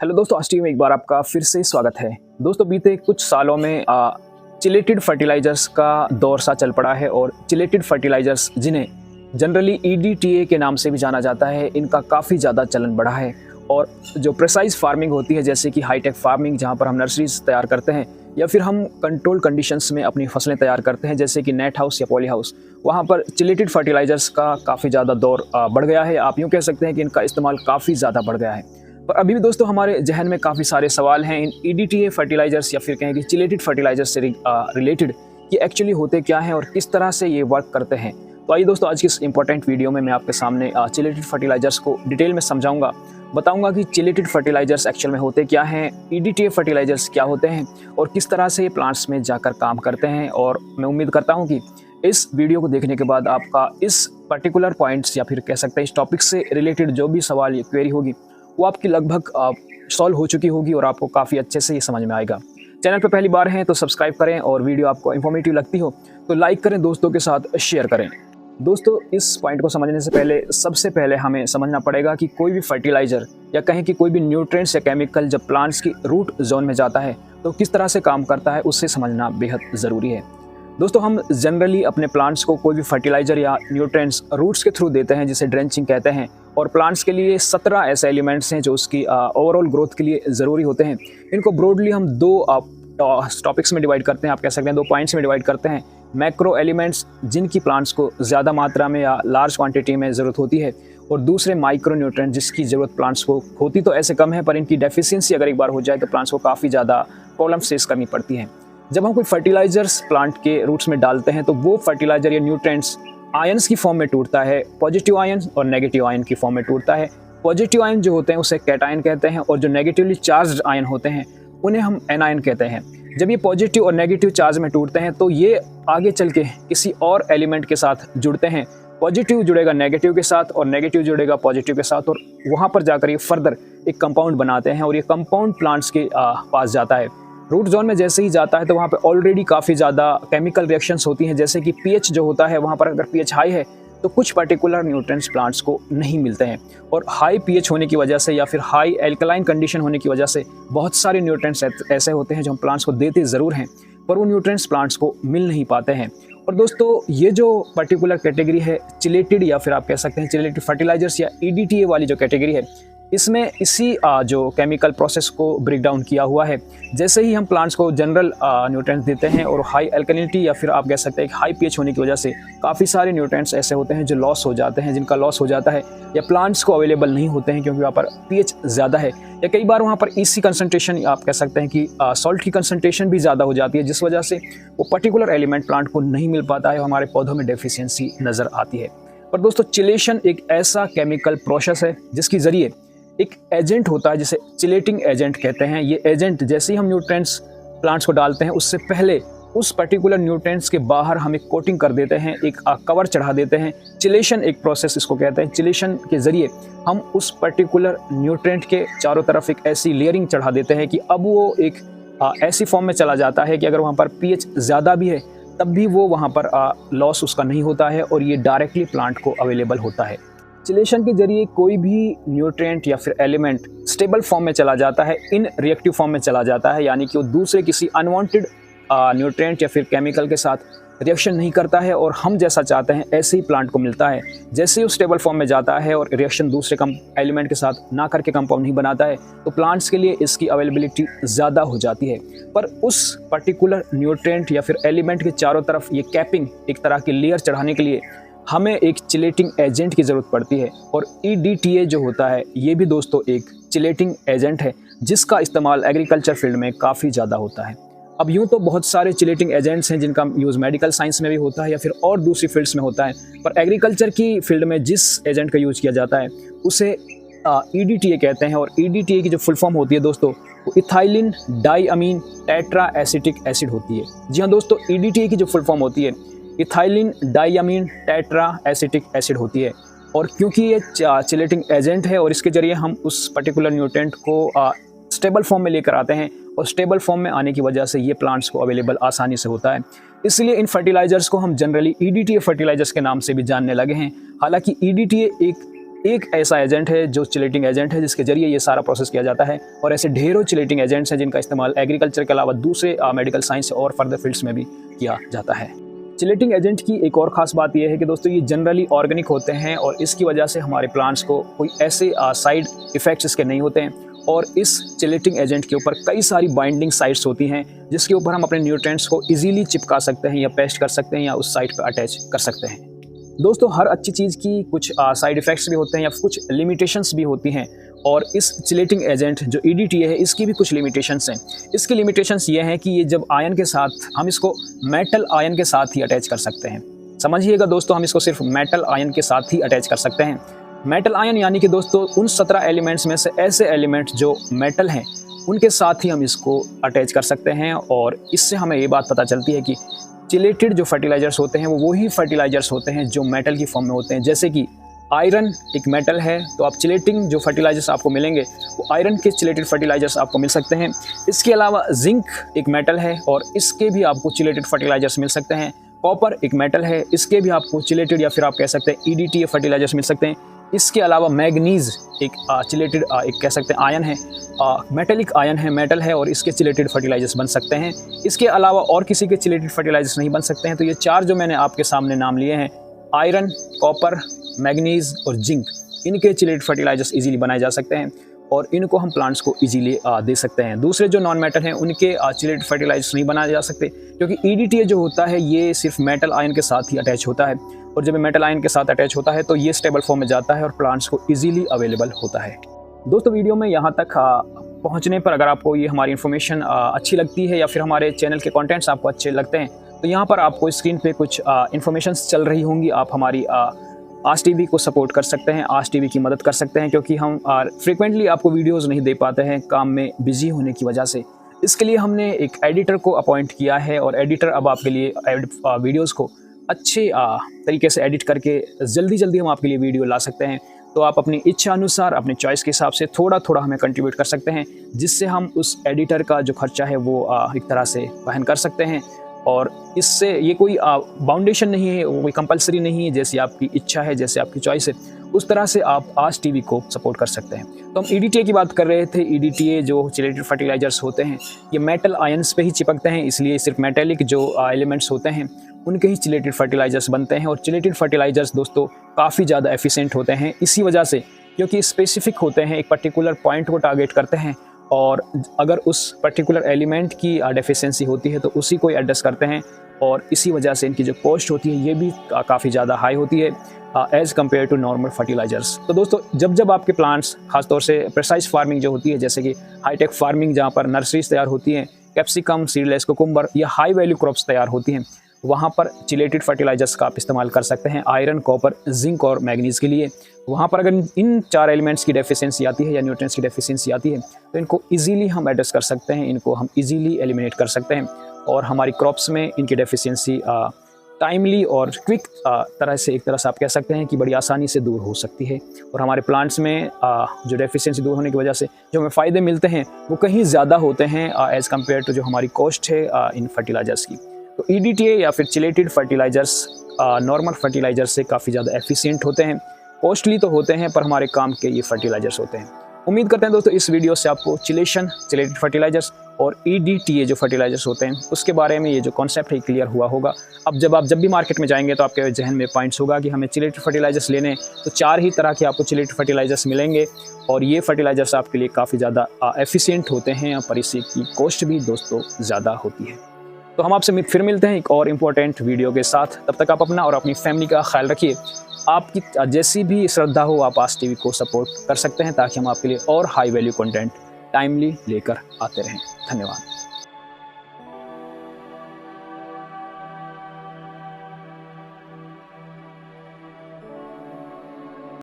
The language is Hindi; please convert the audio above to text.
हेलो दोस्तों, आज में एक बार आपका फिर से स्वागत है। दोस्तों, बीते कुछ सालों में चिलेटेड फर्टिलाइजर्स का दौर सा चल पड़ा है और चिलेटेड फर्टिलाइजर्स जिन्हें जनरली EDTA के नाम से भी जाना जाता है, इनका काफ़ी ज़्यादा चलन बढ़ा है। और जो प्रिसाइज फार्मिंग होती है, जैसे कि हाईटेक फार्मिंग, जहाँ पर हम नर्सरीज तैयार करते हैं या फिर हम कंट्रोल कंडीशंस में अपनी फसलें तैयार करते हैं, जैसे कि नेट हाउस या पॉली हाउस, वहाँ पर चिलेटेड फर्टिलाइजर्स का काफ़ी ज़्यादा दौर बढ़ गया है। आप यूँ कह सकते हैं कि इनका इस्तेमाल काफ़ी ज़्यादा बढ़ गया है। पर अभी भी दोस्तों हमारे जहन में काफ़ी सारे सवाल हैं इन EDTA फर्टिलाइजर्स या फिर कहें कि चिलेटेड फर्टिलाइजर्स से रिलेटेड कि एक्चुअली होते क्या हैं और किस तरह से ये वर्क करते हैं। तो आइए दोस्तों, आज की इस इंपॉर्टेंट वीडियो में मैं आपके सामने चिलेटेड फर्टिलाइजर्स को डिटेल में समझाऊंगा, बताऊंगा कि चिलेटेड फर्टिलाइजर्स एक्चुअल में होते क्या हैं, EDTA फर्टिलाइजर्स क्या होते हैं और किस तरह से ये प्लांट्स में जाकर काम करते हैं। और मैं उम्मीद करता हूँ कि इस वीडियो को देखने के बाद आपका इस पर्टिकुलर पॉइंट्स या फिर कह सकते हैं इस टॉपिक से रिलेटेड जो भी सवाल या क्वेरी होगी वो आपकी लगभग सॉल्व हो चुकी होगी और आपको काफ़ी अच्छे से ये समझ में आएगा। चैनल पर पहली बार हैं तो सब्सक्राइब करें और वीडियो आपको इन्फॉर्मेटिव लगती हो तो लाइक करें, दोस्तों के साथ शेयर करें। दोस्तों, इस पॉइंट को समझने से पहले सबसे पहले हमें समझना पड़ेगा कि कोई भी फर्टिलाइज़र या कहें कि कोई भी न्यूट्रिएंट्स या केमिकल जब प्लांट्स की रूट जोन में जाता है तो किस तरह से काम करता है, उससे समझना बेहद ज़रूरी है। दोस्तों, हम जनरली अपने प्लांट्स को कोई भी फर्टिलाइज़र या न्यूट्रिएंट्स रूट्स के थ्रू देते हैं, जिसे ड्रेंचिंग कहते हैं। और प्लांट्स के लिए 17 ऐसे एलिमेंट्स हैं जो उसकी ओवरऑल ग्रोथ के लिए ज़रूरी होते हैं। इनको ब्रॉडली हम दो टॉपिक्स में डिवाइड करते हैं, आप कह सकते हैं दो पॉइंट्स में डिवाइड करते हैं। मैक्रो एलिमेंट्स, जिनकी प्लांट्स को ज़्यादा मात्रा में या लार्ज क्वांटिटी में ज़रूरत होती है, और दूसरे माइक्रो न्यूट्रिएंट, जिसकी ज़रूरत प्लांट्स को होती तो ऐसे कम है, पर इनकी डेफिशिएंसी अगर एक बार हो जाए तो प्लांट्स को काफ़ी ज़्यादा प्रॉब्लम्स फेस करनी पड़ती हैं। जब हम कोई फर्टिलाइजर्स प्लांट के रूट्स में डालते हैं तो वो फर्टिलाइजर या न्यूट्रिएंट्स आयंस की फॉर्म में टूटता है, पॉजिटिव आयन और नेगेटिव आयन की फॉर्म में टूटता है। पॉजिटिव आयन जो होते हैं उसे कैटायन कहते हैं और जो नेगेटिवली चार्ज्ड आयन होते हैं उन्हें हम एनायन कहते हैं। जब ये पॉजिटिव और नेगेटिव चार्ज में टूटते हैं तो ये आगे चल के किसी और एलिमेंट के साथ जुड़ते हैं। पॉजिटिव जुड़ेगा नेगेटिव के साथ और नेगेटिव जुड़ेगा पॉजिटिव के साथ, और वहाँ पर जाकर ये फर्दर एक कंपाउंड बनाते हैं और ये कंपाउंड प्लांट्स के पास जाता है। रूट जोन में जैसे ही जाता है तो वहाँ पे ऑलरेडी काफ़ी ज़्यादा केमिकल रिएक्शंस होती हैं, जैसे कि pH जो होता है, वहाँ पर अगर pH हाई है तो कुछ पर्टिकुलर न्यूट्रिएंट्स प्लांट्स को नहीं मिलते हैं। और हाई pH होने की वजह से या फिर हाई एल्कलाइन कंडीशन होने की वजह से बहुत सारे न्यूट्रिएंट्स ऐसे होते हैं जो हम प्लांट्स को देते ज़रूर हैं, पर वो न्यूट्रिएंट्स प्लांट्स को मिल नहीं पाते हैं। और दोस्तों, ये जो पर्टिकुलर कैटेगरी है चिलेटेड या फिर आप कह सकते हैं चिलेटेड फर्टिलाइजर्स या EDTA वाली जो कैटेगरी है, इसमें इसी जो केमिकल प्रोसेस को ब्रेक डाउन किया हुआ है। जैसे ही हम प्लांट्स को जनरल न्यूट्रिएंट्स देते हैं और हाई अल्कलिनिटी या फिर आप कह सकते हैं हाई pH होने की वजह से काफ़ी सारे न्यूट्रिएंट्स ऐसे होते हैं जो लॉस हो जाते हैं, जिनका लॉस हो जाता है या प्लांट्स को अवेलेबल नहीं होते हैं क्योंकि वहाँ पर pH ज़्यादा है, या कई बार वहाँ पर EC कंसनट्रेशन, आप कह सकते हैं कि सॉल्ट की कंसनट्रेशन भी ज़्यादा हो जाती है, जिस वजह से वो पर्टिकुलर एलिमेंट प्लांट को नहीं मिल पाता है, हमारे पौधों में डेफिशिएंसी नज़र आती है। पर दोस्तों, चिलेशन एक ऐसा केमिकल प्रोसेस है जिसके ज़रिए एक एजेंट होता है जिसे चिलेटिंग एजेंट कहते हैं। ये एजेंट जैसे ही हम न्यूट्रिएंट्स प्लांट्स को डालते हैं उससे पहले उस पर्टिकुलर न्यूट्रिएंट्स के बाहर हम एक कोटिंग कर देते हैं, एक कवर चढ़ा देते हैं। चिलेशन एक प्रोसेस इसको कहते हैं। चिलेशन के ज़रिए हम उस पर्टिकुलर न्यूट्रिएंट के चारों तरफ एक ऐसी लेयरिंग चढ़ा देते हैं कि अब वो एक ऐसी फॉर्म में चला जाता है कि अगर वहाँ पर pH ज़्यादा भी है तब भी वो वहाँ पर लॉस उसका नहीं होता है और ये डायरेक्टली प्लांट को अवेलेबल होता है। चिलेशन के जरिए कोई भी न्यूट्रिएंट या फिर एलिमेंट स्टेबल फॉर्म में चला जाता है, इन रिएक्टिव फॉर्म में चला जाता है, यानी कि वो दूसरे किसी अनवांटेड न्यूट्रिएंट या फिर केमिकल के साथ रिएक्शन नहीं करता है और हम जैसा चाहते हैं ऐसे ही प्लांट को मिलता है। जैसे ही वो स्टेबल फॉर्म में जाता है और रिएक्शन दूसरे एलिमेंट के साथ ना करके कंपाउंड नहीं बनाता है तो प्लांट्स के लिए इसकी अवेलेबिलिटी ज़्यादा हो जाती है। पर उस पर्टिकुलर न्यूट्रिएंट या फिर एलिमेंट के चारों तरफ ये कैपिंग, एक तरह की लेयर चढ़ाने के लिए हमें एक चिलेटिंग एजेंट की ज़रूरत पड़ती है। और EDTA जो होता है ये भी दोस्तों एक चिलेटिंग एजेंट है जिसका इस्तेमाल एग्रीकल्चर फील्ड में काफ़ी ज़्यादा होता है। अब यूँ तो बहुत सारे चिलेटिंग एजेंट्स हैं जिनका यूज़ मेडिकल साइंस में भी होता है या फिर और दूसरी फील्ड्स में होता है, पर एग्रीकल्चर की फील्ड में जिस एजेंट का यूज़ किया जाता है उसे EDTA कहते हैं। और EDTA की जो फुल फॉर्म होती है दोस्तों वो इथाइलिन डाईअमीन टेट्रा एसिटिक एसिड होती है। जी हाँ दोस्तों, EDTA की जो फुल फॉर्म होती है इथाइलिन डाईअमीन टेट्रा एसिटिक एसिड होती है। और क्योंकि ये चिलेटिंग एजेंट है और इसके ज़रिए हम उस पर्टिकुलर न्यूट्रिएंट को स्टेबल फॉर्म में लेकर आते हैं और स्टेबल फॉर्म में आने की वजह से ये प्लांट्स को अवेलेबल आसानी से होता है। इसलिए इन फर्टिलाइजर्स को हम जनरली EDTA फर्टिलाइजर्स के नाम से भी जानने लगे हैं। हालांकि EDTA एक एक ऐसा एजेंट है जो चिलेटिंग एजेंट है जिसके जरिए ये सारा प्रोसेस किया जाता है, और ऐसे ढेरों चिलेटिंग एजेंट्स हैं जिनका इस्तेमाल एग्रीकल्चर के अलावा दूसरे मेडिकल साइंस और फर्दर फील्ड्स में भी किया जाता है। चिलेटिंग एजेंट की एक और ख़ास बात यह है कि दोस्तों ये जनरली ऑर्गेनिक होते हैं और इसकी वजह से हमारे प्लांट्स को कोई ऐसे साइड इफ़ेक्ट्स इसके नहीं होते हैं, और इस चिलेटिंग एजेंट के ऊपर कई सारी बाइंडिंग साइट्स होती हैं जिसके ऊपर हम अपने न्यूट्रिएंट्स को इजीली चिपका सकते हैं या पेस्ट कर सकते हैं या उस साइट पर अटैच कर सकते हैं। दोस्तों हर अच्छी चीज़ की कुछ साइड इफ़ेक्ट्स भी होते हैं या कुछ लिमिटेशंस भी होती हैं, और इस चिलेटिंग एजेंट जो EDTA है इसकी भी कुछ लिमिटेशंस हैं। इसकी लिमिटेशंस ये हैं कि ये जब आयन के साथ, हम इसको मेटल आयन के साथ ही अटैच कर सकते हैं। समझिएगा दोस्तों, हम इसको सिर्फ मेटल आयन के साथ ही अटैच कर सकते हैं। मेटल आयन यानी कि दोस्तों उन 17 एलिमेंट्स में से ऐसे एलिमेंट जो मेटल हैं उनके साथ ही हम इसको अटैच कर सकते हैं, और इससे हमें ये बात पता चलती है कि चिलेटेड जो फर्टिलाइजर्स होते हैं वो वही फर्टिलाइजर्स होते हैं जो मेटल की फॉर्म में होते हैं। जैसे कि आयरन एक मेटल है, तो आप चिलेटिंग जो फर्टिलाइजर्स आपको मिलेंगे वो आयरन के चिलेटेड फर्टिलाइजर्स आपको मिल सकते हैं। इसके अलावा जिंक एक मेटल है और इसके भी आपको चिलेटेड फर्टिलाइजर्स मिल सकते हैं। कॉपर एक मेटल है, इसके भी आपको चिलेटेड या फिर आप कह सकते हैं EDTA फर्टिलाइजर्स मिल सकते हैं। इसके अलावा मैग्नीज एक चिलेटेड एक कह सकते हैं आयन है, मेटेलिक आयन है, मेटल है, और इसके चिलेटेड फर्टिलाइजर्स बन सकते हैं। इसके अलावा और किसी के चिलेटेड फर्टिलाइजर्स नहीं बन सकते हैं। तो ये 4 जो मैंने आपके सामने नाम लिए हैं, आयरन, कॉपर, मैग्नीज और जिंक, इनके चिलेटेड फर्टिलाइजर्स इजीली बनाए जा सकते हैं और इनको हम प्लांट्स को इजीली दे सकते हैं। दूसरे जो नॉन मेटल हैं उनके चिलेटेड फर्टिलाइजर्स नहीं बनाए जा सकते, क्योंकि EDTA जो होता है ये सिर्फ मेटल आयन के साथ ही अटैच होता है, और जब मेटल आयन के साथ अटैच होता है तो ये स्टेबल फॉर्म में जाता है और प्लांट्स को इजीली अवेलेबल होता है। दोस्तों वीडियो में यहाँ तक पहुँचने पर अगर आपको ये हमारी इन्फॉर्मेशन अच्छी लगती है या फिर हमारे चैनल के कंटेंट्स आपको अच्छे लगते हैं, तो यहाँ पर आपको स्क्रीन पे कुछ इन्फॉर्मेशन चल रही होंगी। आप हमारी आज टीवी को सपोर्ट कर सकते हैं, आज टीवी की मदद कर सकते हैं, क्योंकि हम फ्रिक्वेंटली आपको वीडियोज़ नहीं दे पाते हैं काम में बिजी होने की वजह से। इसके लिए हमने एक एडिटर को अपॉइंट किया है, और एडिटर अब आपके लिए वीडियोज़ को अच्छे तरीके से एडिट करके जल्दी हम आपके लिए वीडियो ला सकते हैं। तो आप अपनी इच्छा अनुसार, अपनी चॉइस के हिसाब से थोड़ा हमें कंट्रीब्यूट कर सकते हैं, जिससे हम उस एडिटर का जो खर्चा है वो एक तरह से वहन कर सकते हैं। और इससे ये कोई बाउंडेशन नहीं है, वो कोई कंपलसरी नहीं है, जैसी आपकी इच्छा है, जैसे आपकी चॉइस है, उस तरह से आप आज टीवी को सपोर्ट कर सकते हैं। तो हम EDTA की बात कर रहे थे। EDTA जो चिलेटेड फर्टिलाइजर्स होते हैं ये मेटल आयंस पे ही चिपकते हैं, इसलिए सिर्फ मेटेलिक जो एलिमेंट्स होते हैं उनके ही चिलेटेड फर्टिलाइजर्स बनते हैं। और चिलेटेड फर्टिलाइजर्स दोस्तों काफ़ी ज़्यादा एफिशिएंट होते हैं इसी वजह से, क्योंकि स्पेसिफिक होते हैं, एक पर्टिकुलर पॉइंट को टारगेट करते हैं, और अगर उस पर्टिकुलर एलिमेंट की डेफिशिएंसी होती है तो उसी को एड्रेस करते हैं, और इसी वजह से इनकी जो कॉस्ट होती है ये भी काफ़ी ज़्यादा हाई होती है as compare to normal fertilizers. तो दोस्तों जब आपके प्लांट्स, खासतौर से प्रिसाइज फार्मिंग जो होती है, जैसे कि हाईटेक फार्मिंग जहाँ पर नर्सरीज तैयार होती हैं, कैप्सिकम, सीडलेस, कुकुम्बर या हाई वैल्यू क्रॉप्स तैयार होती हैं, वहाँ पर चिलेटेड फर्टिलाइजर्स का आप इस्तेमाल कर सकते हैं आयरन, कॉपर, जिंक और मैग्नीज के लिए। वहाँ पर अगर इन 4 एलिमेंट्स की डेफिशिएंसी आती है या न्यूट्रिएंट्स की डेफिशिएंसी आती है तो इनको इजीली हम एड्रेस कर सकते हैं, इनको हम इजीली एलिमिनेट कर सकते हैं, और हमारी क्रॉप्स में इनकी डेफिशिएंसी टाइमली और क्विक तरह से, एक तरह से आप कह सकते हैं कि बड़ी आसानी से दूर हो सकती है। और हमारे प्लांट्स में जो डेफिशिएंसी दूर होने की वजह से जो हमें फ़ायदे मिलते हैं वो कहीं ज़्यादा होते हैं एज़ कम्पेयर टू जो हमारी कॉस्ट है इन फर्टिलाइजर्स की। तो EDTA या फिर चिलेटेड फर्टिलाइजर्स नॉर्मल फर्टिलाइजर से काफ़ी ज़्यादा एफिशिएंट होते हैं, कॉस्टली तो होते हैं पर हमारे काम के ये फर्टिलाइजर्स होते हैं। उम्मीद करते हैं दोस्तों इस वीडियो से आपको चिलेटेड फर्टिलाइजर्स और EDTA जो फर्टिलाइजर्स होते हैं उसके बारे में ये जो कॉन्सेप्ट है क्लियर हुआ होगा। अब जब भी मार्केट में जाएंगे तो आपके जहन में पॉइंट्स होगा कि हमें चिलेटेड फर्टिलाइजर्स लेने, तो 4 ही तरह के आपको चिलेटेड फर्टिलाइजर्स मिलेंगे, और ये फर्टिलाइजर्स आपके लिए काफ़ी ज़्यादा एफिशिएंट होते हैं, पर इसकी कॉस्ट भी दोस्तों ज़्यादा होती है। तो हम आपसे फिर मिलते हैं एक और इम्पोर्टेंट वीडियो के साथ। तब तक आप अपना और अपनी फैमिली का ख्याल रखिए। आपकी जैसी भी श्रद्धा हो आप आज टीवी को सपोर्ट कर सकते हैं, ताकि हम आपके लिए और हाई वैल्यू कंटेंट टाइमली लेकर आते रहें। धन्यवाद।